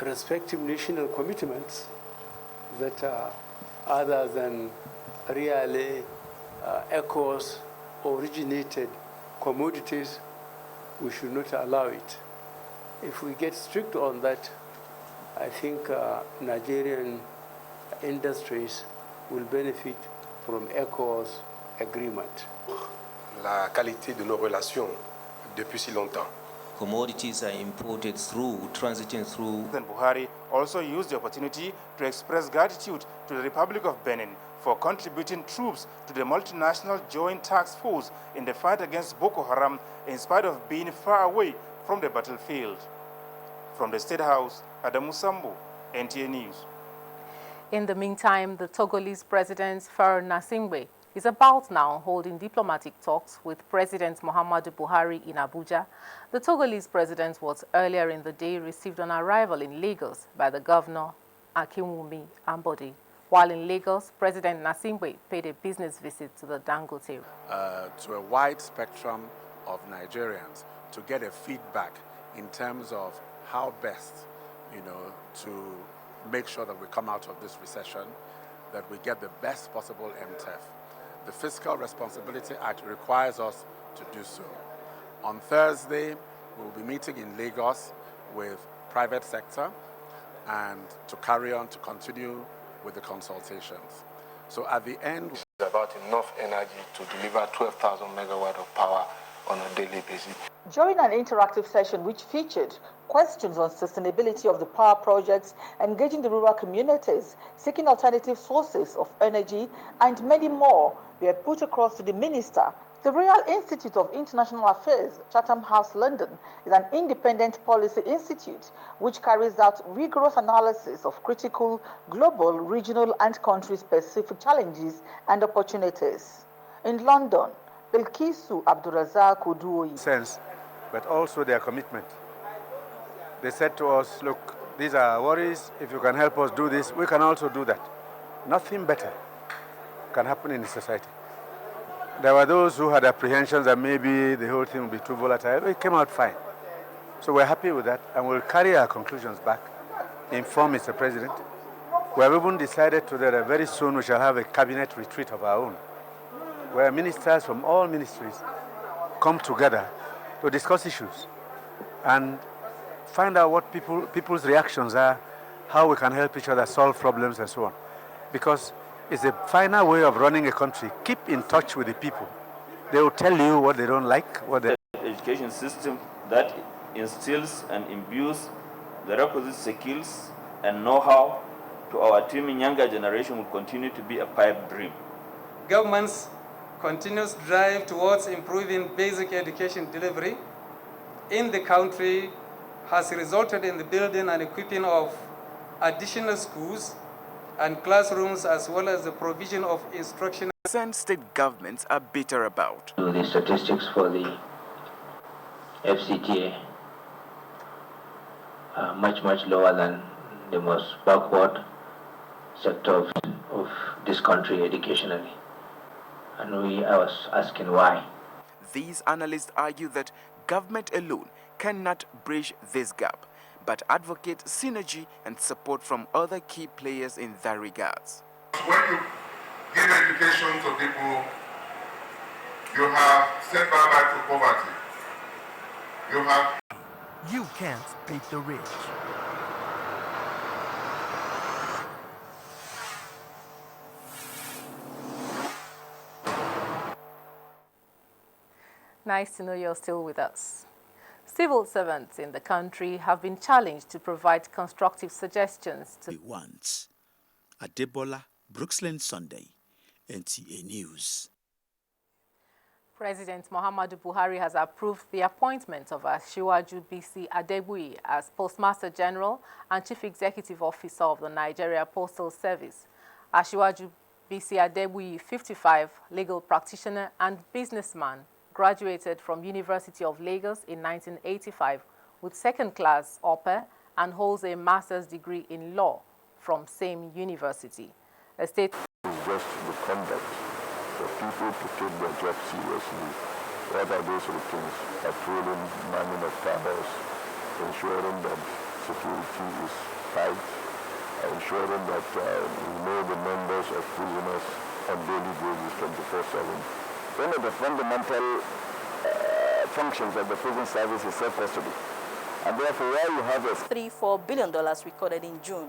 respective national commitments that are other than really ECOWAS originated commodities, we should not allow it. If we get strict on that, I think Nigerian industries will benefit from ECOWAS agreement. La qualité de nos relations depuis si longtemps. Commodities are imported through, transiting through. President Buhari also used the opportunity to express gratitude to the Republic of Benin for contributing troops to the multinational joint task force in the fight against Boko Haram in spite of being far away from the battlefield. From the State House, Adamu Sambo, NTA News. In the meantime, the Togolese President Faure Gnassingbé is about now holding diplomatic talks with President Muhammadu Buhari in Abuja. The Togolese president was earlier in the day received on arrival in Lagos by the governor, Akinwumi Ambode. While in Lagos, President Gnassingbé paid a business visit to the Dangote. To a wide spectrum of Nigerians to get a feedback in terms of how best, to make sure that we come out of this recession, that we get the best possible MTEF. The Fiscal Responsibility Act requires us to do so. On Thursday, we will be meeting in Lagos with private sector and to carry on to continue with the consultations. So at the end, It's about enough energy to deliver 12,000 megawatt of power on a daily basis. During an interactive session which featured questions on sustainability of the power projects, engaging the rural communities, seeking alternative sources of energy, and many more were put across to the minister. The Royal Institute of International Affairs, Chatham House, London, is an independent policy institute which carries out rigorous analysis of critical global, regional, and country-specific challenges and opportunities. In London, Bilkisu Abdurazak Oduoyi. Sense, but also their commitment. They said to us, look, these are our worries. If you can help us do this, we can also do that. Nothing better can happen in society. There were those who had apprehensions that maybe the whole thing would be too volatile. It came out fine. So we're happy with that, and we'll carry our conclusions back, inform Mr. President. We have even decided today that very soon we shall have a cabinet retreat of our own, where ministers from all ministries come together to discuss issues and find out what people's reactions are, how we can help each other solve problems and so on. Because it's a final way of running a country. Keep in touch with the people. They will tell you what they don't like, what they... Education system that instills and imbues the requisite skills and know-how to our teeming younger generation will continue to be a pipe dream. Government's continuous drive towards improving basic education delivery in the country has resulted in the building and equipping of additional schools and classrooms, as well as the provision of instruction. Some state governments are bitter about. The statistics for the FCTA are much lower than the most backward sector of this country educationally. And I was asking why. These analysts argue that government alone cannot bridge this gap, but advocate synergy and support from other key players in that regards. When you give education to people, you have said bye-bye to poverty. You can't beat the rich. Nice to know you're still with us. Civil servants in the country have been challenged to provide constructive suggestions to once. Adebola, Brooksland Sunday, NTA News. President Muhammadu Buhari has approved the appointment of Asiwaju BC Adegbuyi as Postmaster General and Chief Executive Officer of the Nigeria Postal Service. Asiwaju BC Adegbuyi, 55, legal practitioner and businessman, graduated from University of Lagos in 1985 with second-class upper and holds a master's degree in law from same university. A state is just the conduct for people to take their job seriously. What are those routines? Patrolling, manning of towers, ensuring that security security is tight, ensuring that we know the numbers of prisoners on daily basis 24/7. One of the fundamental functions of the prison service is self-custody. And therefore, where you have $34 billion recorded in June.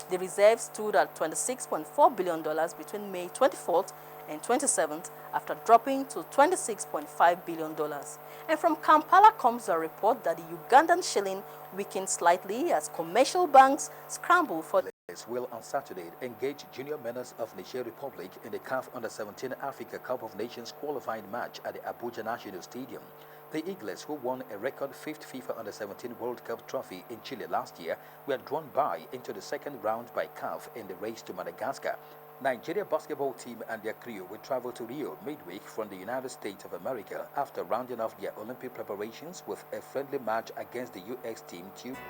The reserve stood at $26.4 billion between May 24th and 27th after dropping to $26.5 billion. And from Kampala comes a report that the Ugandan shilling weakened slightly as commercial banks scramble for will on Saturday engage junior members of Niger Republic in the CAF Under-17 Africa Cup of Nations qualifying match at the Abuja National Stadium. The Eagles, who won a record 5th FIFA Under-17 World Cup trophy in Chile last year, were drawn by into the second round by CAF in the race to Madagascar. Nigeria basketball team and their crew will travel to Rio midweek from the United States of America after rounding off their Olympic preparations with a friendly match against the US team Tuesday.